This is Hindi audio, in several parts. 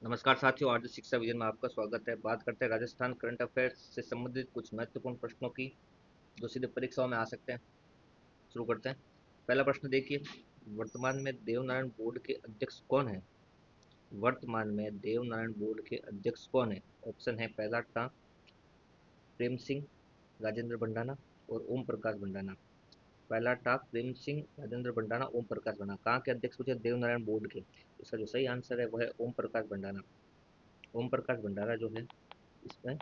नमस्कार साथियों, आज शिक्षा विजन में आपका स्वागत है। बात करते हैं राजस्थान करंट अफेयर्स से संबंधित कुछ महत्वपूर्ण प्रश्नों की जो सीधे परीक्षाओं में आ सकते हैं। शुरू करते हैं। पहला प्रश्न देखिए, वर्तमान में देवनारायण बोर्ड के अध्यक्ष कौन है? वर्तमान में देवनारायण बोर्ड के अध्यक्ष कौन है? ऑप्शन है पहला टा प्रेम सिंह राजेंद्र भंडाना और ओम प्रकाश भंडाना। पहला टा प्रेम सिंह राजेंद्र भंडाना, ओम प्रकाश भंडाना। कहाँ के अध्यक्ष पूछे? देवनारायण बोर्ड के। इसका जो सही आंसर है वह है ओम प्रकाश भंडाना। ओम प्रकाश भंडारा जो है इसमें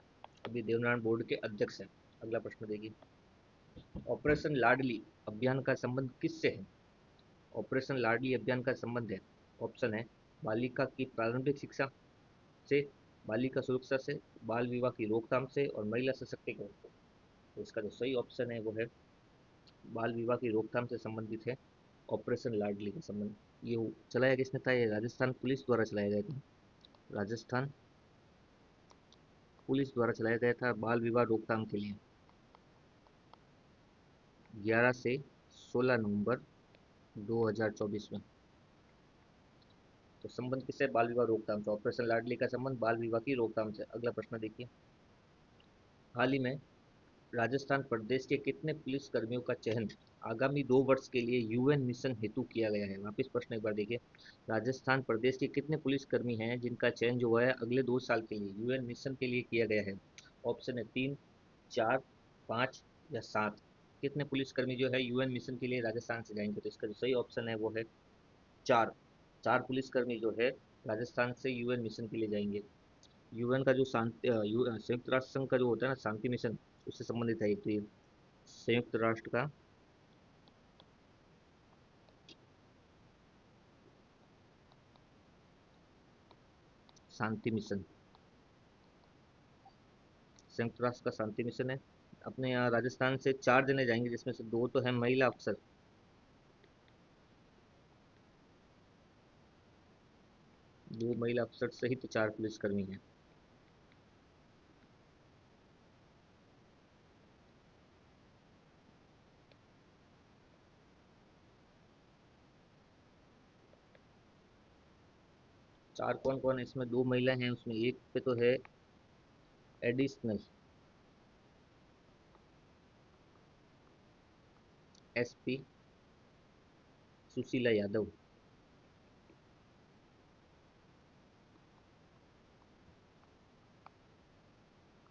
अभी देवनारायण बोर्ड के अध्यक्ष हैं। अगला प्रश्न देखिए, ऑपरेशन लाडली अभियान का संबंध किससे है? ऑपरेशन लाडली अभियान का संबंध है, ऑप्शन है बालिका की प्रारंभिक शिक्षा से, बालिका सुरक्षा से, बाल विवाह की रोकथाम से और महिला सशक्तिकरण से। तो इसका जो सही ऑप्शन है वो है बाल विवाह की रोकथाम से संबंधित है ऑपरेशन लाडली का संबंध। ये चलाया किसने था? ये राजस्थान पुलिस द्वारा चलाया गया था। राजस्थान पुलिस द्वारा चलाया गया था बाल विवाह रोकथाम के लिए। 11 से 16 नवंबर 2024 में। तो संबंध किससे? बाल विवाह रोकथाम से। ऑपरेशन लाडली का संबंध बाल विवाह की रोकथाम से। अगला प्रश्न देखिए, हाल ही में राजस्थान प्रदेश के कितने पुलिस कर्मियों का चयन आगामी 2 वर्ष के लिए यूएन मिशन हेतु किया गया है? वापिस प्रश्न एक बार देखिए, राजस्थान प्रदेश के कितने पुलिस कर्मी हैं जिनका चयन जो है अगले 2 साल के लिए यूएन मिशन के लिए किया गया है? ऑप्शन है 3, 4, 5 या 7। कितने पुलिसकर्मी जो है यूएन मिशन के लिए राजस्थान से जाएंगे? तो इसका जो सही ऑप्शन है वो है 4। 4 पुलिसकर्मी जो है राजस्थान से यूएन मिशन के लिए जाएंगे। यूएन का जो शांति संयुक्त राष्ट्र संघ का जो होता है ना शांति मिशन, उससे संबंधित है। तो ये संयुक्त राष्ट्र का शांति मिशन, संयुक्त राष्ट्र का शांति मिशन है। अपने यहाँ राजस्थान से 4 जने जाएंगे जिसमें से 2 तो है महिला अफसर। 2 महिला अफसर सहित 4 पुलिसकर्मी हैं। चार कौन कौन है? इसमें 2 महिला हैं, उसमें एक पे तो है additional SP Sushila Yadav.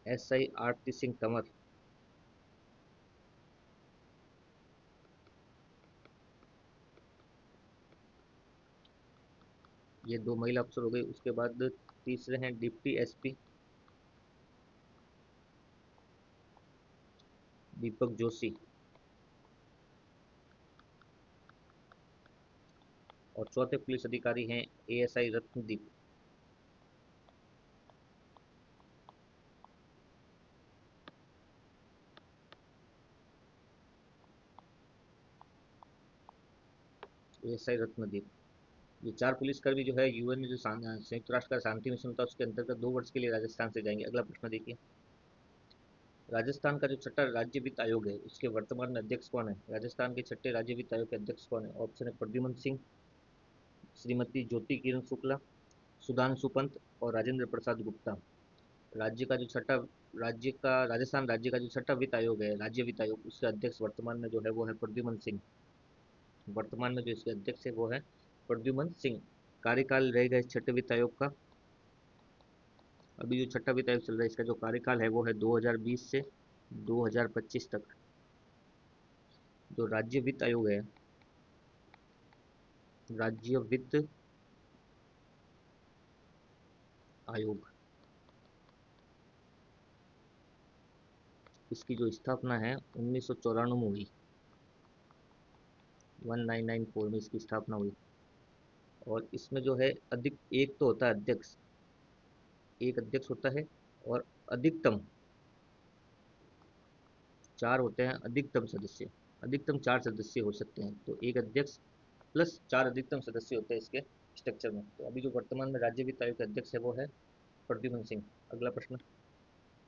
SI Aarti Singh Tanwar. ये 2 महिला अफसर हो गए। उसके बाद तीसरे हैं डिप्टी एसपी दीपक जोशी और चौथे पुलिस अधिकारी हैं एएसआई रत्नदीप। एएसआई रत्नदीप। ये 4 पुलिसकर्मी जो है यूएन में जो संयुक्त राष्ट्र का शांति मिशन था उसके अंतर्गत 2 वर्ष के लिए राजस्थान से जाएंगे। अगला प्रश्न देखिए, राजस्थान का जो छठा राज्य वित्त आयोग है उसके वर्तमान में अध्यक्ष कौन है? राजस्थान के छठे राज्य वित्त आयोग के अध्यक्ष कौन है? ऑप्शन है प्रद्युमन सिंह, श्रीमती ज्योति किरण शुक्ला, सुधांशु पंत और राजेंद्र प्रसाद गुप्ता। राज्य का जो छठा राज्य का राजस्थान राज्य का जो छठा वित्त आयोग है, राज्य वित्त आयोग, उसके अध्यक्ष वर्तमान में जो है वो है प्रद्युमन सिंह। वर्तमान में जो इसके अध्यक्ष है वो है प्रद्युमन सिंह। कार्यकाल रहेगा इस छठे वित्त आयोग का, अभी जो छठा वित्त आयोग चल रहा है इसका जो कार्यकाल है वो है 2020 से 2025 तक। जो राज्य वित्त आयोग है, राज्य वित्त आयोग, इसकी जो स्थापना है 1994 में हुई। 1994 में इसकी स्थापना हुई। और इसमें जो है अधिक एक तो होता है अध्यक्ष, एक अध्यक्ष होता है और अधिकतम 4 होते हैं अधिकतम सदस्य। अधिकतम 4 सदस्य हो सकते हैं। तो एक अध्यक्ष प्लस 4 अधिकतम सदस्य होते हैं इसके स्ट्रक्चर में। तो अभी जो वर्तमान में राज्य वित्त आयोग के अध्यक्ष है वो है प्रद्युमन सिंह। अगला प्रश्न,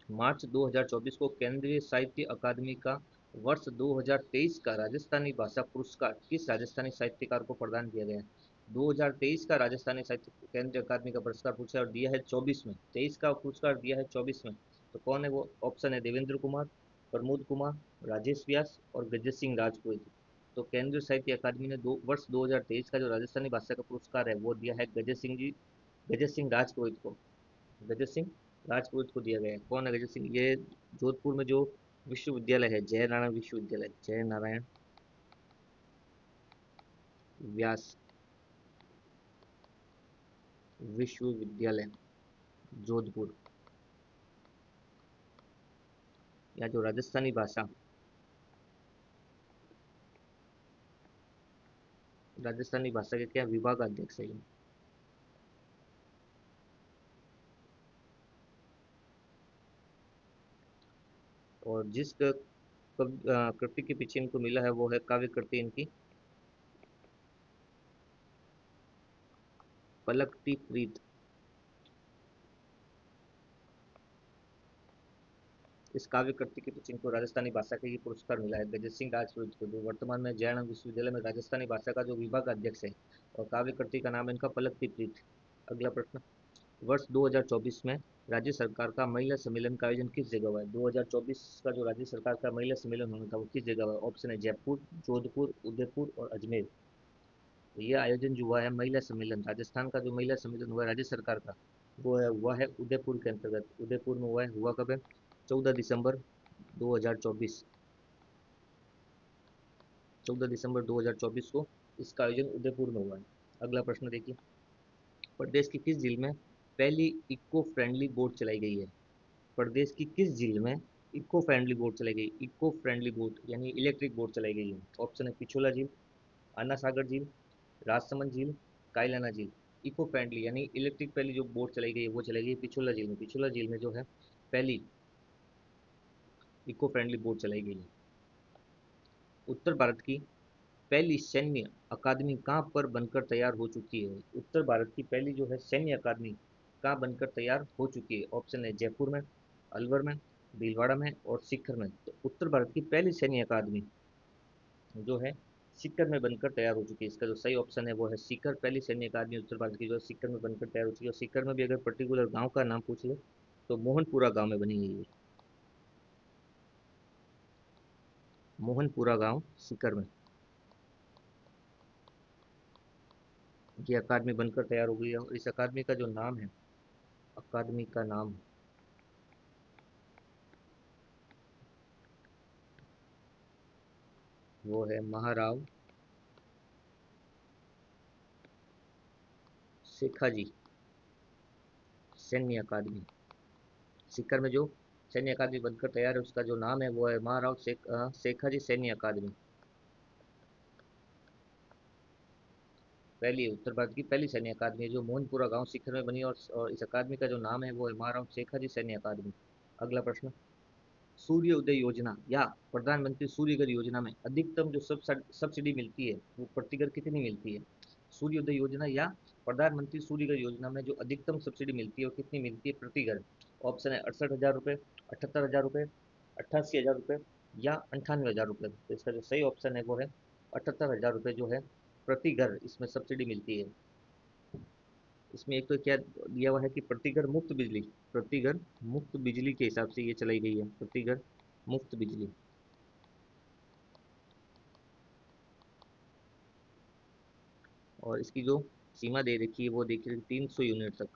मार्च 2024 को केंद्रीय साहित्य अकादमी का वर्ष 2023 का राजस्थानी भाषा पुरस्कार किस राजस्थानी साहित्यकार को प्रदान किया गया? 2023 का राजस्थानी साहित्य केंद्रीय अकादमी का पुरस्कार पूछा है और दिया है 24 में, 23 का पुरस्कार दिया है 24 में। तो कौन है वो? ऑप्शन है देवेंद्र कुमार, प्रमोद कुमार, राजेश व्यास और गजत सिंह राजपूत। तो केंद्रीय साहित्य अकादमी ने वर्ष 2023 का जो राजस्थानी भाषा का पुरस्कार है वो दिया है गजत सिंह राजपुरोहित को। गजत सिंह राजपुरोहित को दिया गया है। कौन है गजत सिंह? ये जोधपुर में जो विश्वविद्यालय है, जय नारायण विश्वविद्यालय, जय नारायण व्यास विश्वविद्यालय जोधपुर, या जो राजस्थानी भाषा के क्या विभाग अध्यक्ष है ये। और जिस कृति के पीछे इनको मिला है वो है काव्य कृति इनकी पलकती प्रीत। इस काव्य कृति के पीछे इनको राजस्थानी भाषा का ये पुरस्कार मिला है गजत सिंह राजपूत को, जो वर्तमान में जयनगर विश्वविद्यालय में राजस्थानी भाषा का जो विभाग अध्यक्ष है। और काव्य कृति का नाम है इनका पलकती प्रीत। अगला प्रश्न, वर्ष 2024 में राज्य सरकार का महिला सम्मेलन का आयोजन किस जगह हुआ है? 2024 का जो राज्य सरकार का महिला सम्मेलन होना था वो किस जगह हुआ है? ऑप्शन है जयपुर, जोधपुर, उदयपुर और अजमेर। तो ये आयोजन जो हुआ है महिला सम्मेलन, राजस्थान का जो महिला सम्मेलन हुआ है राज्य सरकार का, वो है हुआ है उदयपुर के अंतर्गत। उदयपुर में हुआ है। हुआ कब है? 14 दिसंबर 2024। 14 दिसंबर 2024 को इसका आयोजन उदयपुर में हुआ है। अगला प्रश्न देखिए, प्रदेश की किस जिले में पहली इको फ्रेंडली बोट चलाई गई है? प्रदेश की किस झील में इको फ्रेंडली बोट चलाई गई? इको फ्रेंडली बोट यानी इलेक्ट्रिक बोट चलाई गई है। ऑप्शन है पिछोला झील, अन्ना सागर झील, राजसमंद झील, कायलाना झील। इको फ्रेंडली यानी इलेक्ट्रिक पहली जो बोट चलाई गई है वो चलाई गई पिछोला झील में। पिछोला झील में जो है पहली इको फ्रेंडली बोट चलाई गई है। उत्तर भारत की पहली सैन्य अकादमी कहाँ पर बनकर तैयार हो चुकी है? उत्तर भारत की पहली जो है सैन्य अकादमी कहाँ बनकर तैयार हो चुकी है? ऑप्शन है जयपुर में, अलवर में, भीलवाड़ा में और सीकर में। तो उत्तर भारत की पहली सैन्य अकादमी जो है सीकर में बनकर तैयार हो चुकी है। इसका जो सही ऑप्शन है वो है सीकर। पहली सैन्य अकादमी उत्तर भारत की जो है सीकर में बनकर तैयार हो चुकी है। और सीकर में भी अगर पर्टिकुलर गांव का नाम पूछ ले तो मोहनपुरा गांव में बनी हुई है। मोहनपुरा गांव सीकर में ये अकादमी बनकर तैयार हो गई है। और इस अकादमी का जो नाम है, अकादमी का नाम वो है महाराव शेखाजी सैन्य अकादमी। सीकर में जो सैन्य अकादमी बनकर तैयार है उसका जो नाम है वो है महाराव शेखाजी सैन्य अकादमी। पहली उत्तर भारत की पहली सैन्य अकादमी है जो मोहनपुरा गांव सीकर में बनी। और इस अकादमी का जो नाम है वो है महाराव शेखाजी सैन्य अकादमी। अगला प्रश्न, सूर्य उदय योजना या प्रधानमंत्री सूर्य घर योजना में अधिकतम जो सब्सिडी मिलती है वो प्रति घर कितनी मिलती है? सूर्य उदय योजना या प्रधानमंत्री सूर्य घर योजना में जो अधिकतम सब्सिडी मिलती है वो कितनी मिलती है प्रति घर? ऑप्शन है 68,000 रुपये, 78,000 रुपये, 88,000 रुपये या 98,000 रुपये। तो इसका जो सही ऑप्शन है वो है 78,000 रुपये जो है प्रति घर इसमें सब्सिडी मिलती है। इसमें एक तो क्या दिया हुआ है कि प्रति घर मुफ्त बिजली, प्रति घर मुफ्त बिजली के हिसाब से ये चलाई गई है, प्रति घर मुफ्त बिजली। और इसकी जो सीमा दे रखी है वो देखिए 300 यूनिट तक।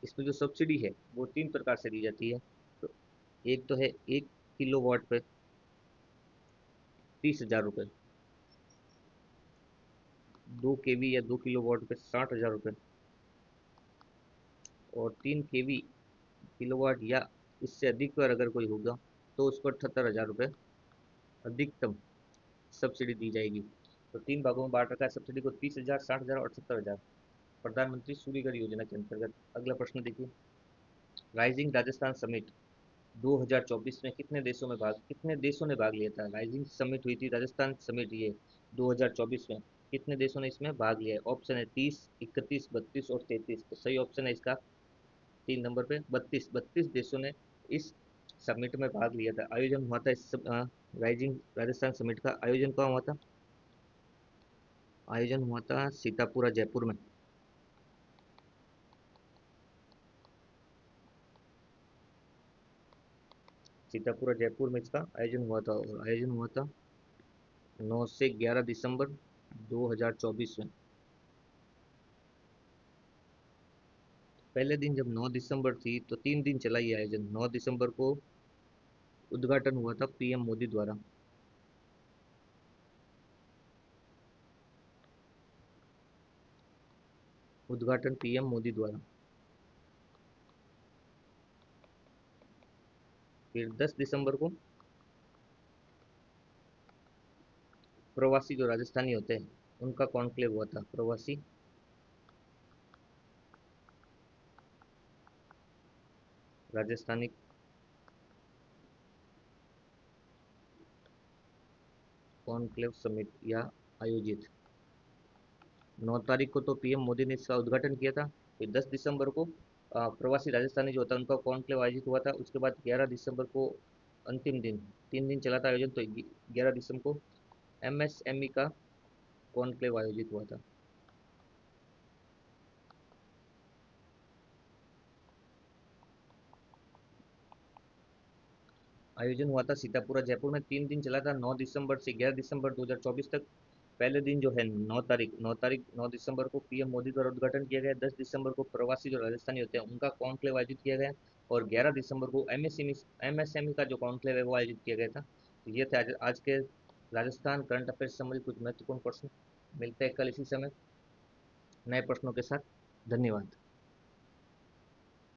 इसमें जो सब्सिडी है वो 3 प्रकार से दी जाती है। तो एक तो है 1 किलोवाट पे 30,000 रुपये, 2 केवी या 2 किलोवाट पे 60,000 रुपये, और 3 केवी किलोवाट या इससे अधिक पर अगर कोई होगा तो उसको 78,000 रुपये अधिकतम सब्सिडी दी जाएगी। तो 3 भागों में बांट रखा है सब्सिडी को, 30,000, 60,000 और 70,000, प्रधानमंत्री सूर्य घर योजना के अंतर्गत। अगला प्रश्न देखिए, राइजिंग राजस्थान समिट 2024 में कितने देशों ने भाग लिया था? राइजिंग समिट हुई थी राजस्थान समिट ये 2024 में, कितने देशों ने इसमें भाग लिया है? ऑप्शन है 30, 31, 32 और 33। तो सही ऑप्शन है इसका 3 नंबर पे 32। 32 देशों ने इस समिट में भाग लिया था। आयोजन हुआ था राइजिंग राजस्थान समिट का आयोजन कहाँ हुआ था? आयोजन हुआ था सीतापुरा जयपुर में। सीतापुरा जयपुर में इसका आयोजन हुआ था, और आयोजन हुआ था 9 से 11 दिसंबर 2024 में। पहले दिन जब 9 दिसंबर थी तो 3 दिन चला ये आयोजन। 9 दिसंबर को उद्घाटन हुआ था पीएम मोदी द्वारा। उद्घाटन पीएम मोदी द्वारा। फिर 10 दिसंबर को प्रवासी जो राजस्थानी होते हैं उनका कॉन्क्लेव हुआ था। प्रवासी राजस्थानी कॉन्क्लेव समिट या आयोजित। 9 तारीख को तो पीएम मोदी ने इसका उद्घाटन किया था। फिर 10 दिसंबर को प्रवासी राजस्थानी जो होता है उनका कॉन्क्लेव आयोजित हुआ था। उसके बाद 11 दिसंबर को अंतिम दिन, 3 दिन चला था आयोजन, तो 11 दिसंबर को एमएसएमई का कॉन्क्लेव आयोजित हुआ था। आयोजन हुआ था सीतापुरा जयपुर में, 3 दिन चला था, 9 दिसंबर से 11 दिसंबर 2024 तक। पहले दिन जो है 9 दिसंबर को पीएम मोदी द्वारा उद्घाटन किया गया। 10 दिसंबर को प्रवासी जो राजस्थानी होते हैं उनका कॉन्क्लेव आयोजित किया गया। और 11 दिसंबर को एमएसएमई का जो कॉन्क्लेव है वो आयोजित किया गया था। तो ये थे आज के राजस्थान करंट अफेयर्स से संबंधित कुछ महत्वपूर्ण प्रश्न। मिलते हैं कल इसी समय नए प्रश्नों के साथ। धन्यवाद।